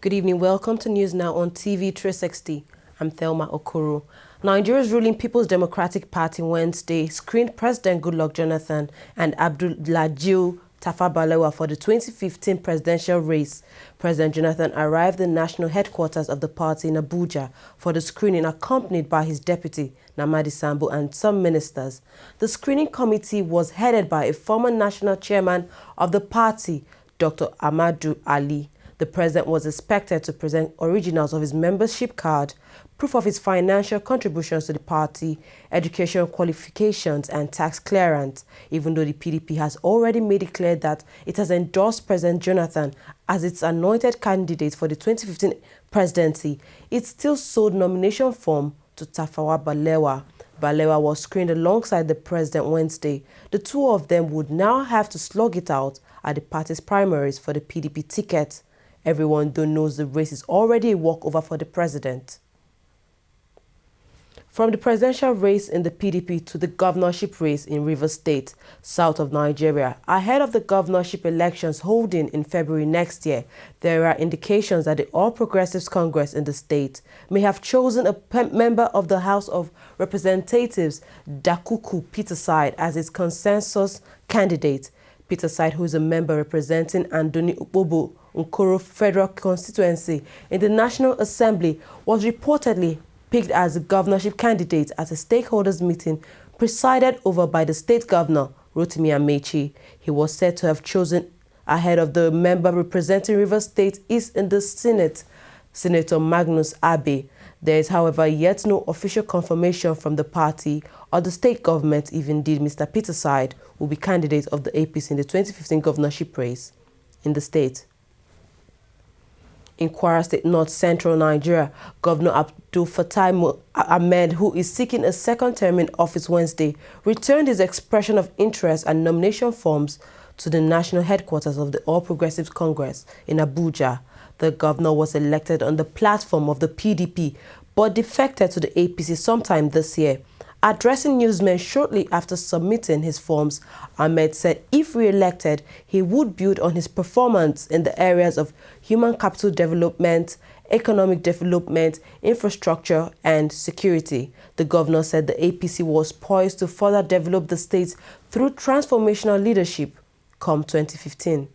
Good evening. Welcome to News Now on TV360. I'm Thelma Okoro. Nigeria's ruling People's Democratic Party Wednesday screened President Goodluck Jonathan and Abdulaziz Balewa for the 2015 presidential race. President Jonathan arrived at the national headquarters of the party in Abuja for the screening, accompanied by his deputy, Namadi Sambo, and some ministers. The screening committee was headed by a former national chairman of the party, Dr. Amadu Ali. The president was expected to present originals of his membership card, proof of his financial contributions to the party, educational qualifications, and tax clearance. Even though the PDP has already made it clear that it has endorsed President Jonathan as its anointed candidate for the 2015 presidency, it still sold nomination form to Tafawa Balewa. Balewa was screened alongside the president Wednesday. The two of them would now have to slug it out at the party's primaries for the PDP ticket. Everyone though knows the race is already a walkover for the president. From the presidential race in the PDP to the governorship race in Rivers State, south of Nigeria, ahead of the governorship elections holding in February next year, there are indications that the All Progressives Congress in the state may have chosen a member of the House of Representatives, Dakuku Peterside, as its consensus candidate. Peterside, who is a member representing Andoni Ukpobo Nkoro Federal Constituency in the National Assembly, was reportedly picked as a governorship candidate at a stakeholders meeting presided over by the state governor, Rotimi Amechi. He was said to have chosen ahead of the member representing Rivers State East in the Senate, Senator Magnus Abe. There is, however, yet no official confirmation from the party or the state government if indeed Mr. Peterside will be candidate of the APC in the 2015 governorship race in the state. In Kwara State, North Central Nigeria, Governor Abdul Fattah Ahmed, who is seeking a second term in office Wednesday, returned his expression of interest and nomination forms to the national headquarters of the All Progressives Congress in Abuja. The governor was elected on the platform of the PDP, but defected to the APC sometime this year. Addressing newsmen shortly after submitting his forms, Ahmed said if re-elected, he would build on his performance in the areas of human capital development, economic development, infrastructure, and security. The governor said the APC was poised to further develop the state through transformational leadership come 2015.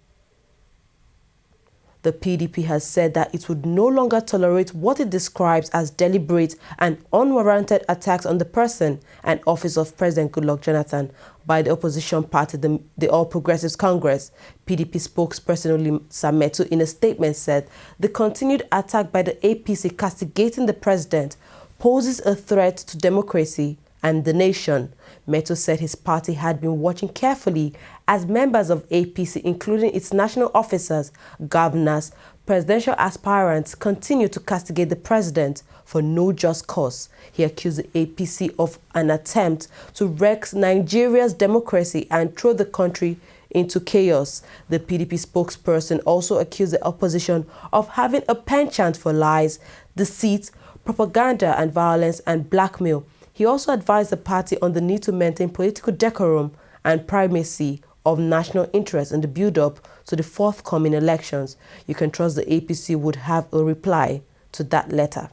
The PDP has said that it would no longer tolerate what it describes as deliberate and unwarranted attacks on the person and office of President Goodluck Jonathan by the opposition party, the All Progressives Congress. PDP spokesperson Olim Sametu in a statement said the continued attack by the APC castigating the president poses a threat to democracy and the nation. Meto said his party had been watching carefully as members of APC, including its national officers, governors, presidential aspirants, continue to castigate the president for no just cause. He accused the APC of an attempt to wreck Nigeria's democracy and throw the country into chaos. The PDP spokesperson also accused the opposition of having a penchant for lies, deceit, propaganda and violence and blackmail. He also advised the party on the need to maintain political decorum and primacy of national interest in the build-up to the forthcoming elections. You can trust the APC would have a reply to that letter.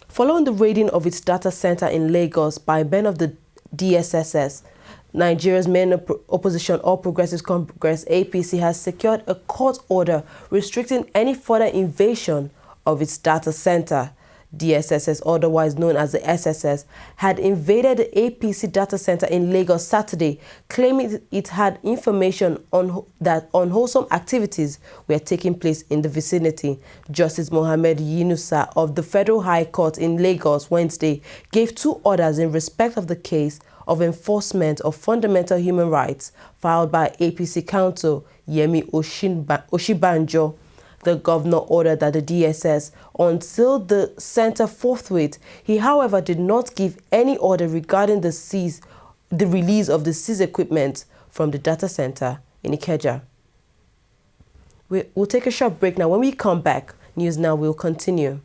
Following the raiding of its data center in Lagos by men of the DSSS, Nigeria's main opposition, All Progressives Congress, APC, has secured a court order restricting any further invasion of its data center. DSSS, otherwise known as the SSS, had invaded the APC data center in Lagos Saturday, claiming it had information on that unwholesome activities were taking place in the vicinity. Justice Mohammed Yunusa of the Federal High Court in Lagos Wednesday gave two orders in respect of the case of enforcement of fundamental human rights filed by APC counsel Yemi Oshibanjo. The governor ordered that the DSS unseal the center forthwith. He, however, did not give any order regarding the release of the seized equipment from the data center in Ikeja. We'll take a short break now. When we come back, News Now will continue.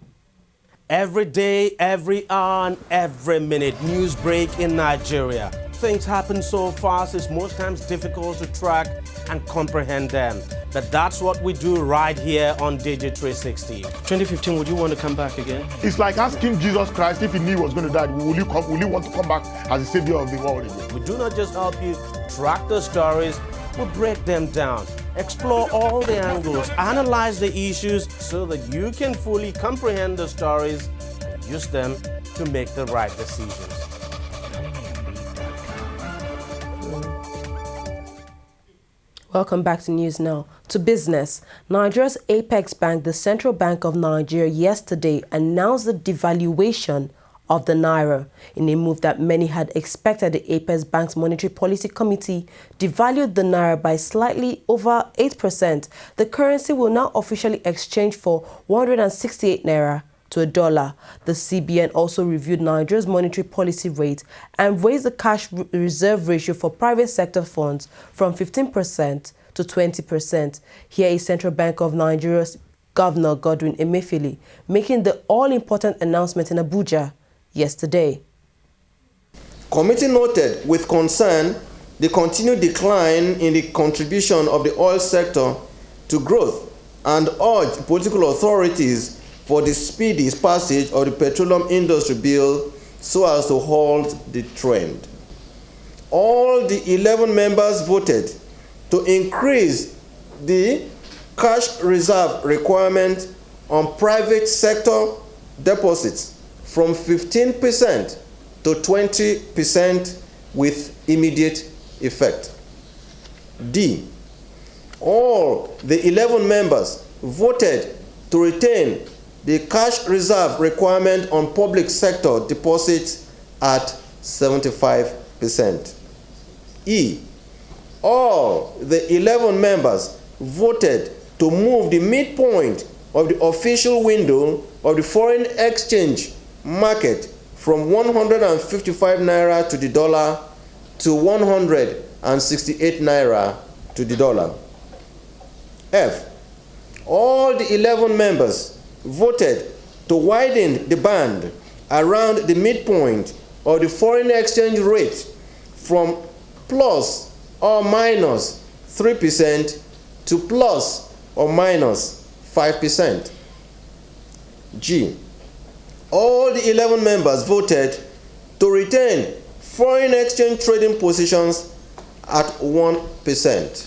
Every day, every hour, and every minute, news break in Nigeria. Things happen so fast, it's most times difficult to track and comprehend them. But that's what we do right here on TV360. 2015, would you want to come back again? It's like asking Jesus Christ if he knew he was going to die, will you want to come back as the savior of the world again? We do not just help you track the stories, we break them down, explore all the angles, analyze the issues so that you can fully comprehend the stories and use them to make the right decisions. Welcome back to News Now. To business, Nigeria's apex bank, the Central Bank of Nigeria, yesterday announced the devaluation of the naira in a move that many had expected. The apex bank's Monetary Policy Committee devalued the naira by slightly over 8%. The currency will now officially exchange for 168 naira to a dollar. The CBN also reviewed Nigeria's monetary policy rate and raised the cash reserve ratio for private sector funds from 15% to 20%. Here is Central Bank of Nigeria's Governor Godwin Emefiele making the all-important announcement in Abuja yesterday. Committee noted with concern the continued decline in the contribution of the oil sector to growth and urged political authorities for the speedy passage of the Petroleum Industry Bill so as to halt the trend. All the 11 members voted to increase the cash reserve requirement on private sector deposits from 15% to 20% with immediate effect. D. All the 11 members voted to retain the cash reserve requirement on public sector deposits at 75%. E. All the 11 members voted to move the midpoint of the official window of the foreign exchange market from 155 naira to the dollar to 168 naira to the dollar. F. All the 11 members voted to widen the band around the midpoint of the foreign exchange rate from plus or minus 3% to plus or minus 5%. G. All the 11 members voted to retain foreign exchange trading positions at 1%.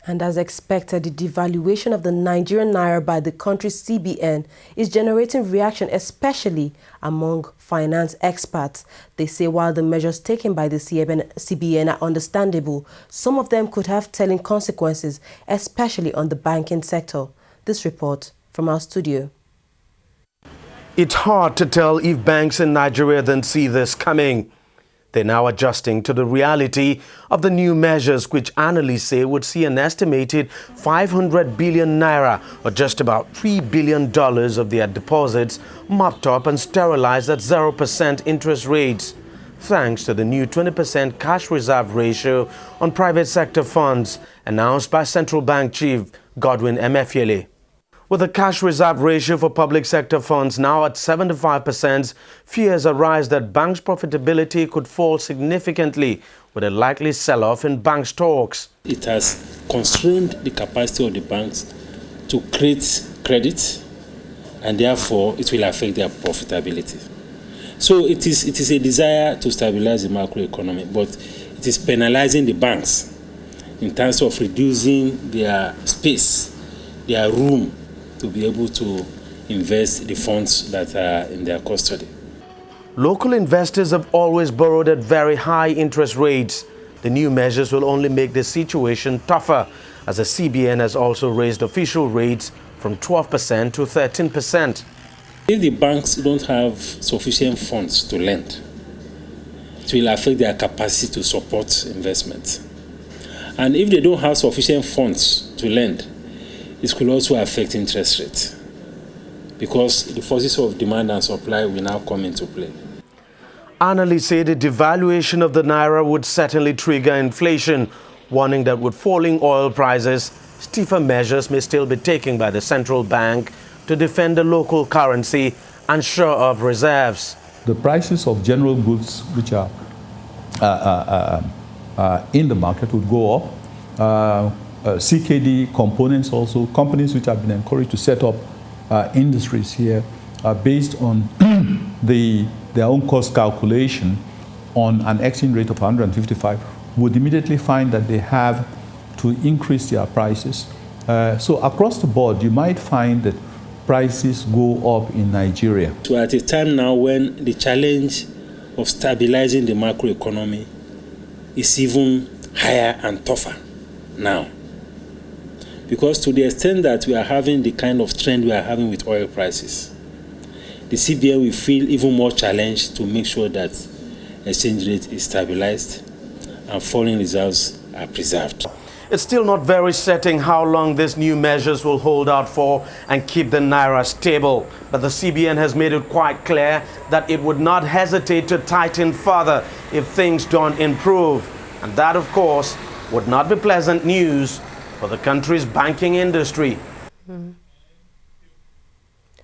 And as expected, the devaluation of the Nigerian naira by the country's CBN is generating reaction, especially among finance experts. They say while the measures taken by the CBN are understandable, some of them could have telling consequences, especially on the banking sector. This report from our studio. It's hard to tell if banks in Nigeria didn't see this coming. They're now adjusting to the reality of the new measures, which analysts say would see an estimated 500 billion naira, or just about $3 billion of their deposits, mopped up and sterilized at 0% interest rates, thanks to the new 20% cash reserve ratio on private sector funds, announced by Central Bank Chief Godwin Emefiele. With the cash reserve ratio for public sector funds now at 75%, fears arise that banks' profitability could fall significantly with a likely sell-off in bank stocks. It has constrained the capacity of the banks to create credit, and therefore it will affect their profitability. So it is a desire to stabilize the macroeconomy, but it is penalizing the banks in terms of reducing their space, their room, to be able to invest the funds that are in their custody. Local investors have always borrowed at very high interest rates. The new measures will only make the situation tougher, as the CBN has also raised official rates from 12% to 13%. If the banks don't have sufficient funds to lend, it will affect their capacity to support investment. And if they don't have sufficient funds to lend, it could also affect interest rates, because the forces of demand and supply will now come into play. Analysts say the devaluation of the naira would certainly trigger inflation, warning that with falling oil prices, stiffer measures may still be taken by the central bank to defend the local currency and shore up reserves. The prices of general goods which are in the market would go up. CKD components also, companies which have been encouraged to set up industries here based on their own cost calculation on an exchange rate of 155 would immediately find that they have to increase their prices. So across the board, you might find that prices go up in Nigeria. So at a time now when the challenge of stabilizing the macroeconomy is even higher and tougher now. Because to the extent that we are having the kind of trend we are having with oil prices, the CBN will feel even more challenged to make sure that exchange rate is stabilized and foreign reserves are preserved. It's still not very certain how long these new measures will hold out for and keep the naira stable. But the CBN has made it quite clear that it would not hesitate to tighten further if things don't improve. And that, of course, would not be pleasant news for the country's banking industry.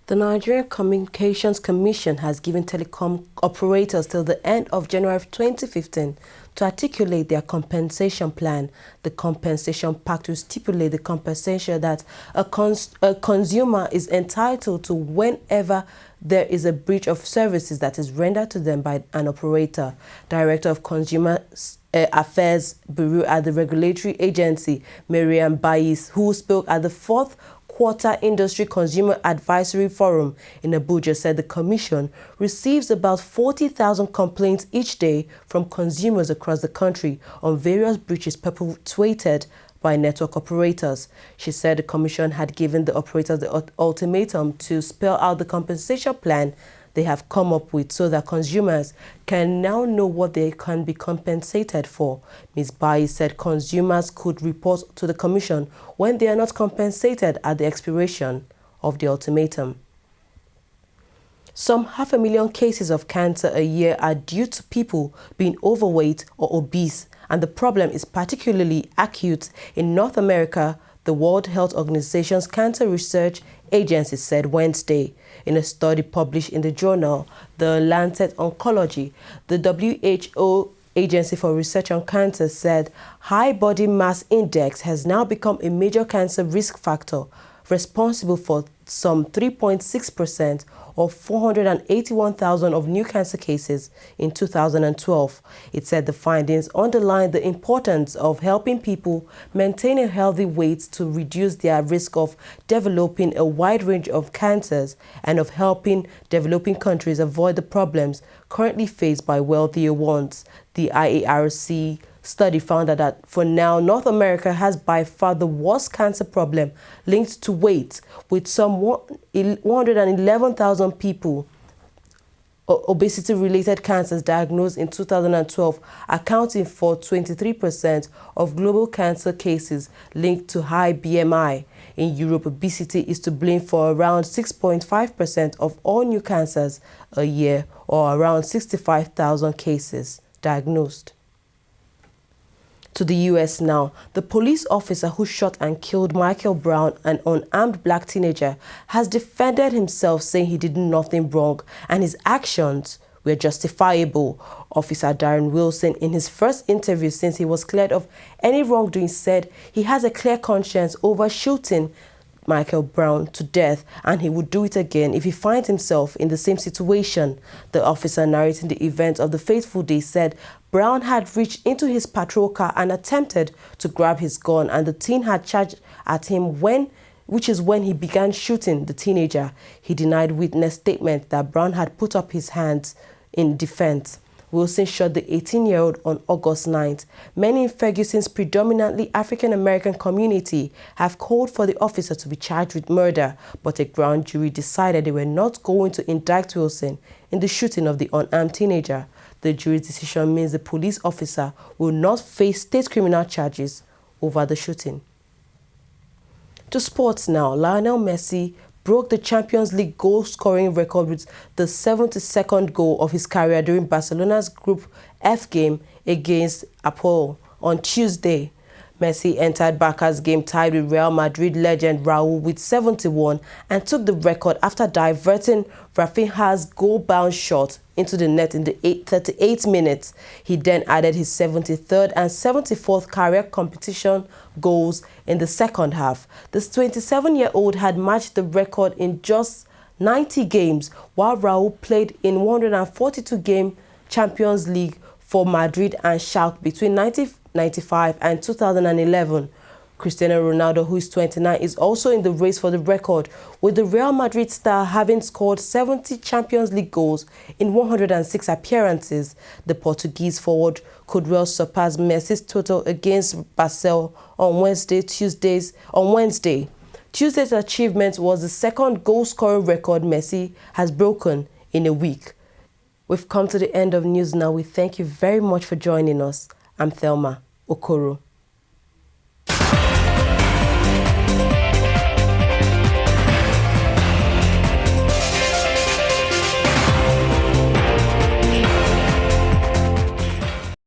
The Nigerian Communications Commission has given telecom operators till the end of January 2015 to articulate their compensation plan. The compensation pact will stipulate the compensation that a consumer is entitled to whenever there is a breach of services that is rendered to them by an operator. Director of Consumer Affairs Bureau at the regulatory agency, Mariam Bais, who spoke at the 4th Quarter Industry Consumer Advisory Forum in Abuja, said the Commission receives about 40,000 complaints each day from consumers across the country on various breaches perpetuated by network operators. She said the Commission had given the operators the ultimatum to spell out the compensation plan they have come up with so that consumers can now know what they can be compensated for. Ms. Bai said consumers could report to the Commission when they are not compensated at the expiration of the ultimatum. Some 500,000 cases of cancer a year are due to people being overweight or obese, and the problem is particularly acute in North America, the World Health Organization's Cancer Research Agency said Wednesday. In a study published in the journal The Lancet Oncology, the WHO Agency for Research on Cancer said high body mass index has now become a major cancer risk factor, responsible for some 3.6% or 481,000 of new cancer cases in 2012. It said the findings underline the importance of helping people maintain a healthy weight to reduce their risk of developing a wide range of cancers and of helping developing countries avoid the problems currently faced by wealthier ones. The IARC study found that for now, North America has by far the worst cancer problem linked to weight, with some 111,000 people obesity-related cancers diagnosed in 2012, accounting for 23% of global cancer cases linked to high BMI. In Europe, obesity is to blame for around 6.5% of all new cancers a year, or around 65,000 cases diagnosed. To the U.S. now, the police officer who shot and killed Michael Brown, an unarmed black teenager, has defended himself, saying he did nothing wrong and his actions were justifiable. Officer Darren Wilson, in his first interview since he was cleared of any wrongdoing, said he has a clear conscience over shooting Michael Brown to death, and he would do it again if he finds himself in the same situation. The officer narrating the events of the fateful day said Brown had reached into his patrol car and attempted to grab his gun, and the teen had charged at him which is when he began shooting the teenager. He denied witness statement that Brown had put up his hands in defense. Wilson shot the 18-year-old on August 9th. Many in Ferguson's predominantly African-American community have called for the officer to be charged with murder, but a grand jury decided they were not going to indict Wilson in the shooting of the unarmed teenager. The jury's decision means the police officer will not face state criminal charges over the shooting. To sports now, Lionel Messi broke the Champions League goal-scoring record with the 72nd goal of his career during Barcelona's Group F game against Apoel on Tuesday. Messi entered Barca's game tied with Real Madrid legend Raul with 71 and took the record after diverting Rafinha's goal-bound shot into the net in the 38th minute. He then added his 73rd and 74th career competition goals in the second half. This 27-year-old had matched the record in just 90 games, while Raul played in 142-game Champions League for Madrid and Schalke between 1995 and 2011. Cristiano Ronaldo, who is 29, is also in the race for the record, with the Real Madrid star having scored 70 Champions League goals in 106 appearances. The Portuguese forward could well surpass Messi's total against Barcelona on Wednesday. Tuesday's achievement was the second goal-scoring record Messi has broken in a week. We've come to the end of news now. We thank you very much for joining us. I'm Thelma Okoro.